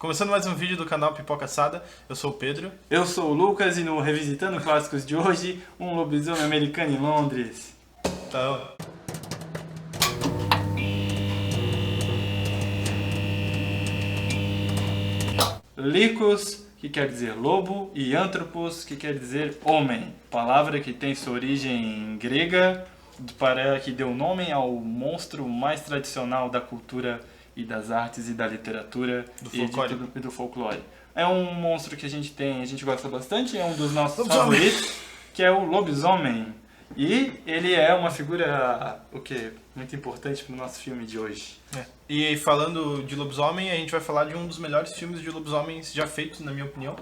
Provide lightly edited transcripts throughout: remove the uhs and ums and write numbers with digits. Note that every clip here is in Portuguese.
Começando mais um vídeo do canal Pipoca Assada, eu sou o Pedro. Eu sou o Lucas e no Revisitando Clássicos de hoje, um lobisomem americano em Londres. Então, Lycos, que quer dizer lobo, e Anthropos, que quer dizer homem. Palavra que tem sua origem grega, que deu nome ao monstro mais tradicional da cultura e das artes e da literatura e do folclore. É um monstro que a gente gosta bastante, é um dos nossos favoritos, que é o lobisomem. E ele é uma figura, muito importante para o nosso filme de hoje. E falando de lobisomem, a gente vai falar de um dos melhores filmes de lobisomens já feitos, na minha opinião,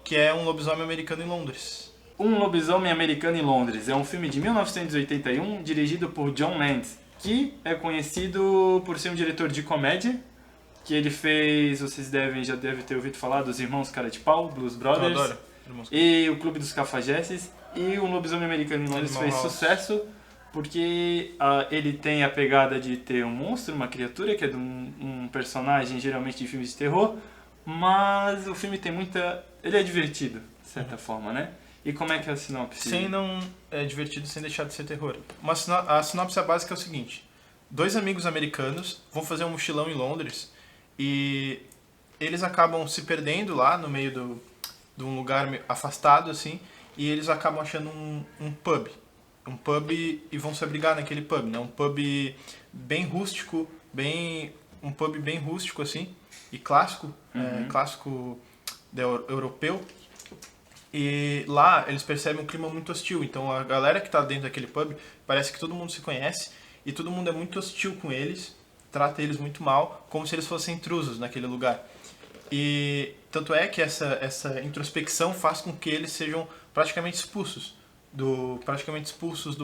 que é Um Lobisomem Americano em Londres. Um Lobisomem Americano em Londres é um filme de 1981, dirigido por John Landis, que é conhecido por ser um diretor de comédia, que ele fez, já devem ter ouvido falar dos Irmãos Cara de Pau, Blues Brothers, Eu adoro. e o Clube dos Cafajestes. E o Lobisomem Americano em Londres fez sucesso porque ele tem a pegada de ter um monstro, uma criatura, que é de um personagem geralmente de filmes de terror, mas o filme tem ele é divertido, de certa forma, né? E como é que é a sinopse? Sem não é divertido, sem deixar de ser terror. A sinopse básica é o seguinte: dois amigos americanos vão fazer um mochilão em Londres e eles acabam se perdendo lá no meio de um lugar afastado, assim, e eles acabam achando um pub. Um pub e vão se abrigar naquele pub, né? Um pub bem rústico, um pub bem rústico, assim, e clássico, clássico europeu. E lá eles percebem um clima muito hostil, então a galera que está dentro daquele pub parece que todo mundo se conhece e todo mundo é muito hostil com eles, trata eles muito mal, como se eles fossem intrusos naquele lugar. E tanto é que essa introspecção faz com que eles sejam praticamente expulsos do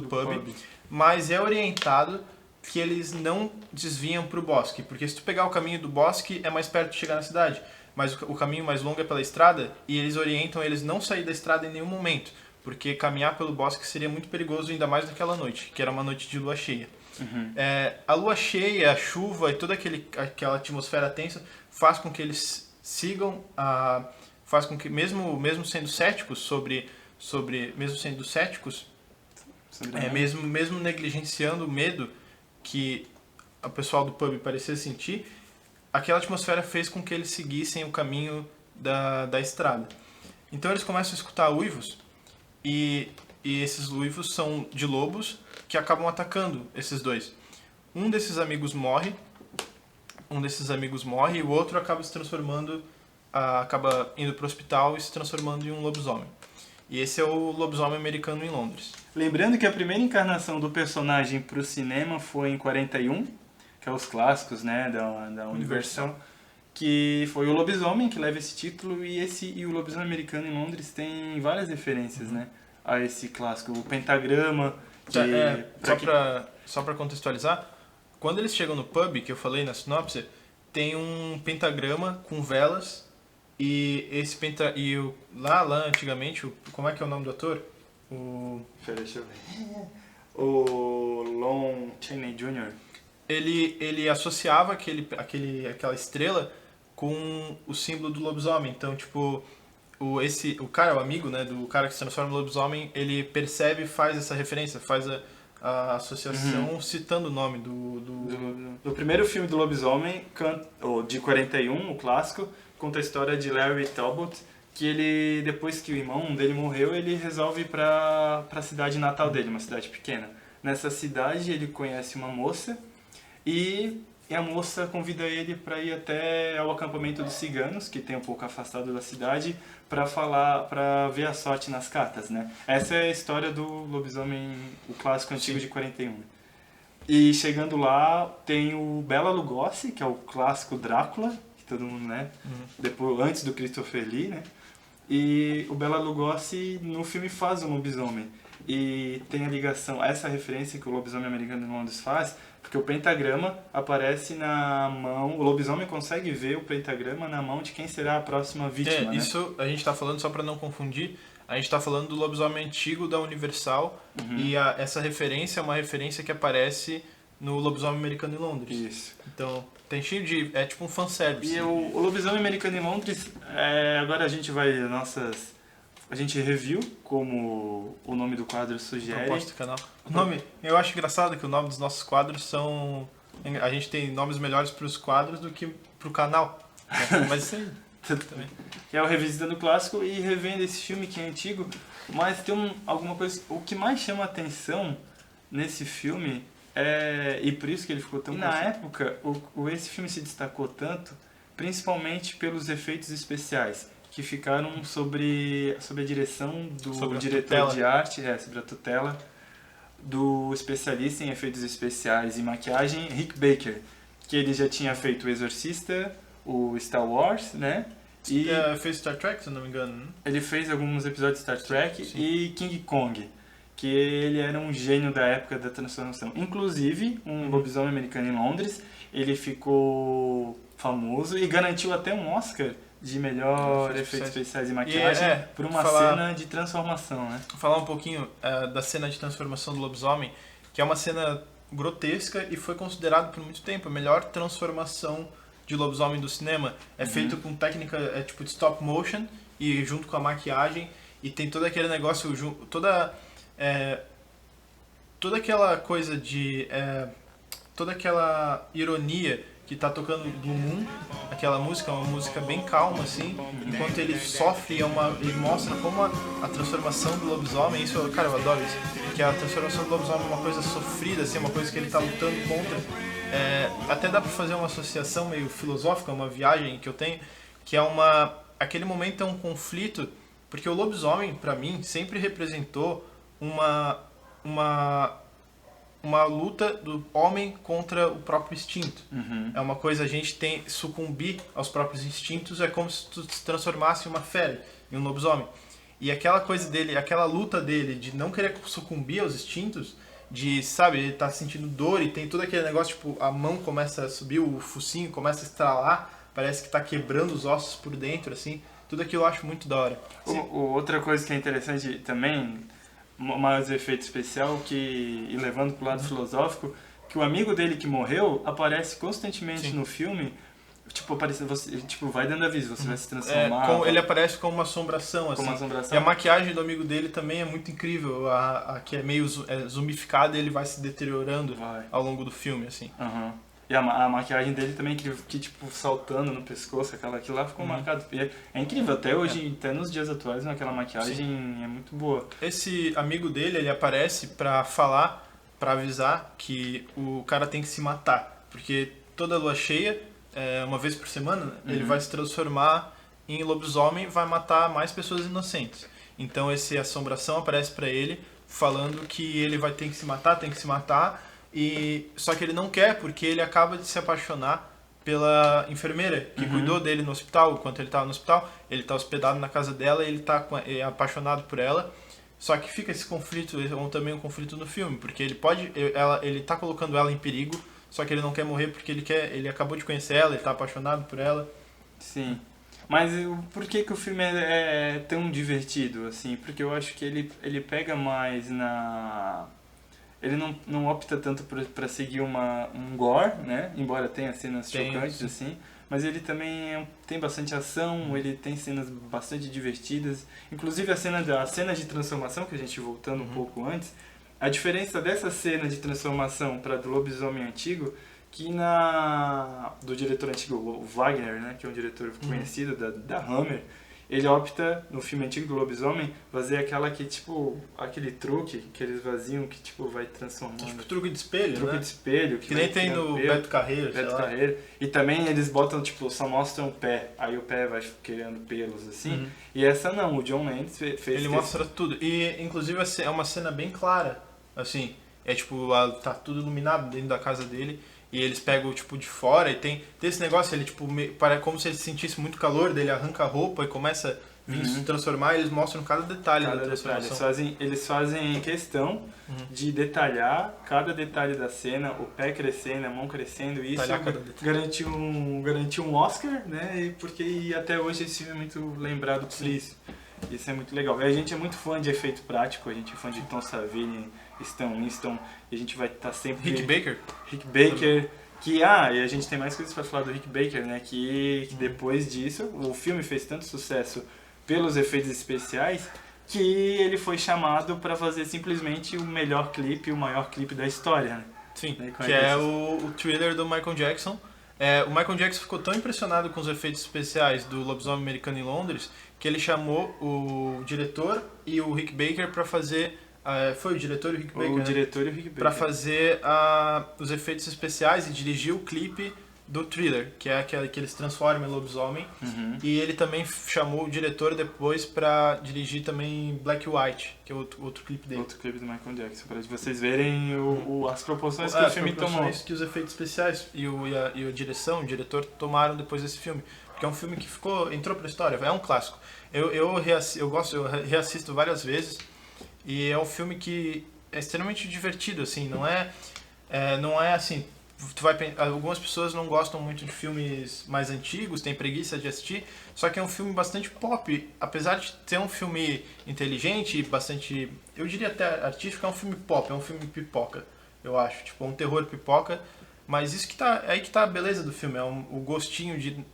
pub, mas é orientado que eles não desviam para o bosque, porque se tu pegar o caminho do bosque é mais perto de chegar na cidade, mas o caminho mais longo é pela estrada, e eles orientam eles não sair da estrada em nenhum momento, porque caminhar pelo bosque seria muito perigoso, ainda mais naquela noite, que era uma noite de lua cheia. A lua cheia, a chuva e toda aquela atmosfera tensa faz com que eles sigam, faz com que mesmo sendo céticos mesmo negligenciando o medo que o pessoal do pub parecia sentir, aquela atmosfera fez com que eles seguissem o caminho da estrada. Então eles começam a escutar uivos e esses uivos são de lobos que acabam atacando esses dois. Um desses amigos morre e o outro acaba se transformando, acaba indo para o hospital e se transformando em um lobisomem. E esse é o Lobisomem Americano em Londres. Lembrando que a primeira encarnação do personagem para o cinema foi em 41, que é os clássicos, né, da Universal, que foi o Lobisomem que leva esse título, e o Lobisomem Americano em Londres tem várias referências, né, a esse clássico. O pentagrama... Só para contextualizar, quando eles chegam no pub, que eu falei na sinopse, tem um pentagrama com velas. E lá antigamente, como é que é o nome do ator? Deixa eu ver. O Lon Chaney Jr. Ele associava aquela estrela com o símbolo do lobisomem. Então, tipo, o cara, o amigo, né, do cara que se transforma no lobisomem, ele percebe e faz essa referência, faz a associação citando o nome do primeiro filme do lobisomem, de 41, o clássico, conta a história de Larry Talbot, que ele, depois que o irmão dele morreu, ele resolve ir para a cidade natal dele, uma cidade pequena. Nessa cidade ele conhece uma moça e a moça convida ele para ir até ao acampamento dos ciganos, que tem um pouco afastado da cidade, para ver a sorte nas cartas, né? Essa é a história do lobisomem, o clássico antigo de 41. E chegando lá tem o Bela Lugosi, que é o clássico Drácula, todo mundo, né? Depois, antes do Christopher Lee, né? E o Bela Lugosi no filme faz um lobisomem. E tem a ligação, essa referência que o Lobisomem Americano em Londres faz, porque o pentagrama aparece na mão, o lobisomem consegue ver o pentagrama na mão de quem será a próxima vítima, né? Isso a gente está falando, só para não confundir, a gente está falando do lobisomem antigo da Universal, e essa referência é uma referência que aparece no Lobisomem Americano em Londres. Isso. Então, tem cheio de... É tipo um fanservice. E o Lobisomem Americano em Londres, agora a gente vai... A gente review, como o nome do quadro sugere. Proposta do canal. O nome... Eu acho engraçado que o nome dos nossos quadros são... A gente tem nomes melhores para os quadros do que para o canal. Mas isso aí... também. Que é o Revisitando o Clássico e revendo esse filme que é antigo, mas tem alguma coisa... O que mais chama a atenção nesse filme e por isso que ele ficou tão... Na época, esse filme se destacou tanto, principalmente pelos efeitos especiais, que ficaram sobre a direção do diretor de arte, sobre a tutela do especialista em efeitos especiais e maquiagem, Rick Baker, que ele já tinha feito o Exorcista, o Star Wars, né? E fez Star Trek, se eu não me engano. Né? Ele fez alguns episódios de Star Trek sim. E King Kong, que ele era um gênio da época da transformação. Inclusive, Lobisomem Americano em Londres, ele ficou famoso e garantiu até um Oscar de melhor efeitos especiais e maquiagem por uma cena de transformação, né? Vou falar um pouquinho da cena de transformação do lobisomem, que é uma cena grotesca e foi considerado por muito tempo a melhor transformação de lobisomem do cinema. É feito com técnica tipo de stop motion e junto com a maquiagem, e tem todo aquele negócio, toda aquela coisa de... toda aquela ironia que tá tocando Blue Moon, aquela música, uma música bem calma, assim, enquanto ele sofre, ele mostra como a transformação do lobisomem, isso, cara, eu adoro isso, que a transformação do lobisomem é uma coisa sofrida, assim, uma coisa que ele tá lutando contra. Até dá pra fazer uma associação meio filosófica, uma viagem que eu tenho, que é aquele momento é um conflito, porque o lobisomem, pra mim, sempre representou uma luta do homem contra o próprio instinto. É uma coisa, a gente tem sucumbir aos próprios instintos, é como se tu se transformasse em uma fera, em um lobisomem. E aquela coisa dele, aquela luta dele de não querer sucumbir aos instintos, de, sabe, ele tá sentindo dor e tem todo aquele negócio, tipo, a mão começa a subir, o focinho começa a estralar, parece que tá quebrando os ossos por dentro, assim. Tudo aquilo eu acho muito da hora. Outra coisa que é interessante também, mais efeito especial, e levando pro lado filosófico, que o amigo dele que morreu aparece constantemente no filme, vai dando aviso, você vai se transformar. Ele aparece como uma assombração, assim. E a maquiagem do amigo dele também é muito incrível, a que é meio zumbificada, ele vai se deteriorando ao longo do filme, assim. E a maquiagem dele também, que tipo, saltando no pescoço, aquilo lá ficou marcado. É incrível, até hoje, até nos dias atuais, aquela maquiagem é muito boa. Esse amigo dele, ele aparece pra falar, pra avisar que o cara tem que se matar. Porque toda lua cheia, uma vez por semana, ele vai se transformar em lobisomem e vai matar mais pessoas inocentes. Então essa assombração aparece pra ele, falando que ele vai ter que se matar, só que ele não quer, porque ele acaba de se apaixonar pela enfermeira que cuidou dele no hospital. Enquanto ele estava no hospital, ele está hospedado na casa dela e ele está apaixonado por ela. Só que fica esse conflito, ou também um conflito no filme, porque ele está colocando ela em perigo, só que ele não quer morrer porque ele acabou de conhecer ela, ele está apaixonado por ela. Sim. Mas por que o filme é tão divertido, assim? Porque eu acho que ele pega mais na... Ele não opta tanto para seguir um gore, né? Embora tenha cenas chocantes, assim. Mas ele também tem bastante ação, ele tem cenas bastante divertidas. Inclusive a cena de transformação, que a gente voltando um pouco antes, a diferença dessa cena de transformação para do lobisomem antigo, que do diretor antigo, o Wagner, né? Que é um diretor conhecido da Hammer, ele opta, no filme antigo do lobisomem, fazer aquele truque que eles faziam, que vai transformando. Tipo truque de espelho, truque né? de espelho. Que nem tem no Beto Carreiro, E também eles botam, só mostram o pé, aí o pé vai criando pelos, assim. E essa não, o John Landis fez... Ele mostra tudo. E, inclusive, é uma cena bem clara, assim. Tá tudo iluminado dentro da casa dele. E eles pegam, de fora e tem esse negócio, ele, parece como se ele sentisse muito calor, dele arranca a roupa e começa a vir se transformar, e eles mostram cada detalhe da transformação. Eles fazem questão de detalhar cada detalhe da cena, o pé crescendo, a mão crescendo, e isso garantiu um Oscar, né? Porque até hoje esse filme é muito lembrado por isso. Isso é muito legal. A gente é muito fã de efeito prático, a gente é fã de Tom Savini Stan Winston, e a gente vai estar sempre... Rick Baker? Rick Baker, e a gente tem mais coisas para falar do Rick Baker, né, que depois disso, o filme fez tanto sucesso pelos efeitos especiais, que ele foi chamado para fazer simplesmente o melhor clipe, o maior clipe da história, né? Sim, Né, que é o Thriller do Michael Jackson. O Michael Jackson ficou tão impressionado com os efeitos especiais do Lobisomem Americano em Londres que ele chamou o diretor e o Rick Baker para fazer... foi o diretor e o Rick Baker, O diretor e o Rick Baker. para fazer os efeitos especiais e dirigir o clipe do Thriller, que é aquele que eles transformam em lobisomem. E ele também chamou o diretor depois para dirigir também Black and White, que é outro clipe dele. Outro clipe do Michael Jackson, para vocês verem as proporções que o filme tomou. Que os efeitos especiais e a direção, o diretor tomaram depois desse filme. Porque é um filme que entrou pra história, é um clássico. Eu reassisto várias vezes e é um filme que é extremamente divertido, assim, não é assim... Algumas pessoas não gostam muito de filmes mais antigos, têm preguiça de assistir, só que é um filme bastante pop. Apesar de ter um filme inteligente, bastante, eu diria até artístico, é um filme pop, é um filme pipoca, eu acho. Tipo, um terror pipoca. Mas isso aí que tá a beleza do filme, o gostinho de...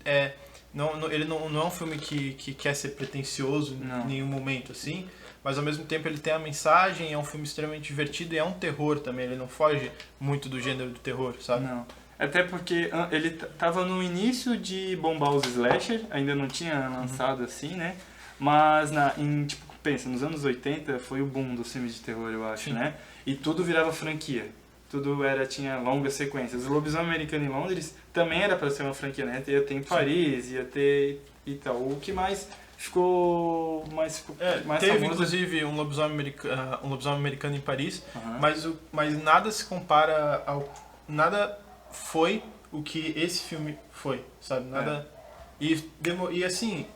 ele não é um filme que quer ser pretencioso em nenhum momento, assim. Mas ao mesmo tempo ele tem a mensagem, é um filme extremamente divertido e é um terror também, ele não foge muito do gênero do terror, sabe? Não. Até porque ele tava no início de bombar os slasher, ainda não tinha lançado assim, né? Mas pensa, nos anos 80 foi o boom dos filmes de terror, eu acho, né? E tudo virava franquia. Tudo tinha longas sequências. O Lobisomem Americano em Londres também era para ser uma franquia, né? Ia ter em Paris, ia ter e tal. O que mais ficou mais teve famoso. inclusive um lobisomem americano em Paris, mas nada se compara nada foi o que esse filme foi, sabe? Nada e assim,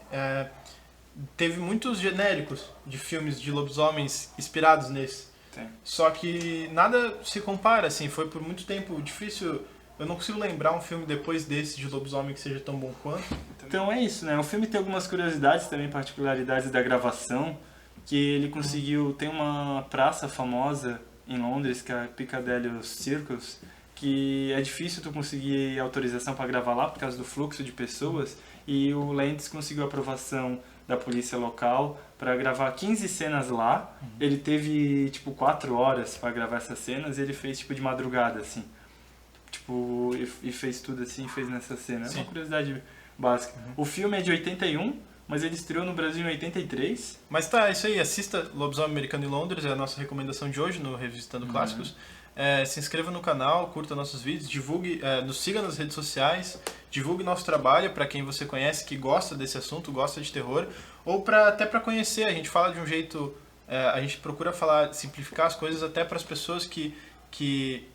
teve muitos genéricos de filmes de lobisomens inspirados nesse. Sim. Só que nada se compara, assim, foi por muito tempo difícil. Eu não consigo lembrar um filme depois desse de lobisomem que seja tão bom quanto. Então é isso, né? O filme tem algumas curiosidades também, particularidades da gravação, que ele conseguiu... Tem uma praça famosa em Londres, que é a Piccadilly Circus, que é difícil tu conseguir autorização para gravar lá por causa do fluxo de pessoas, e o Lentz conseguiu a aprovação da polícia local para gravar 15 cenas lá. Ele teve, 4 horas para gravar essas cenas e ele fez, de madrugada, assim. E fez tudo assim, fez nessa cena. É uma curiosidade básica. O filme é de 81, mas ele estreou no Brasil em 83. Mas é isso aí, assista Lobisomem Americano em Londres, é a nossa recomendação de hoje no Revisitando Clássicos. Se inscreva no canal, curta nossos vídeos, divulgue, nos siga nas redes sociais, divulgue nosso trabalho para quem você conhece que gosta desse assunto, gosta de terror, ou até para conhecer. A gente fala de um jeito, a gente procura simplificar as coisas até para as pessoas que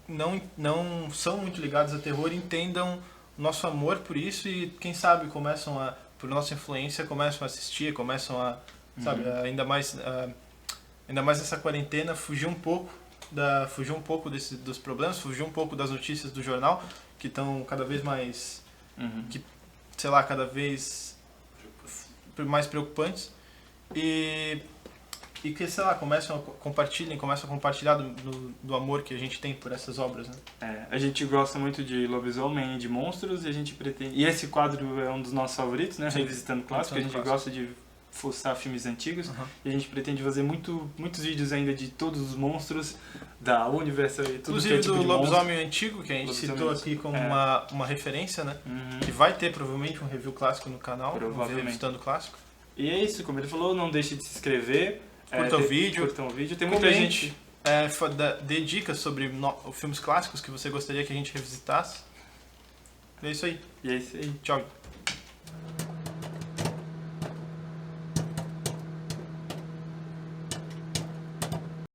não são muito ligados a terror, entendam nosso amor por isso e quem sabe por nossa influência, começam a assistir, começam a, sabe, ainda mais nessa quarentena, fugir um pouco dos problemas, fugir um pouco das notícias do jornal, que estão cada vez mais, cada vez mais preocupantes, e que, começam a compartilhar do amor que a gente tem por essas obras, né? A gente gosta muito de lobisomem e de monstros, e a gente pretende... E esse quadro é um dos nossos favoritos, né? Revisitando Clássico, a gente gosta de fuçar filmes antigos, e a a gente pretende fazer muitos vídeos ainda de todos os monstros da universo e tudo. Inclusive do lobisomem antigo, que a gente citou aqui como uma referência, né? Que vai ter provavelmente um review clássico no canal, Revisitando Clássico. E é isso, como ele falou, não deixe de se inscrever. Curtam o vídeo. Tem muita gente. Dê dicas sobre filmes clássicos que você gostaria que a gente revisitasse. É isso aí. E é isso aí. Tchau.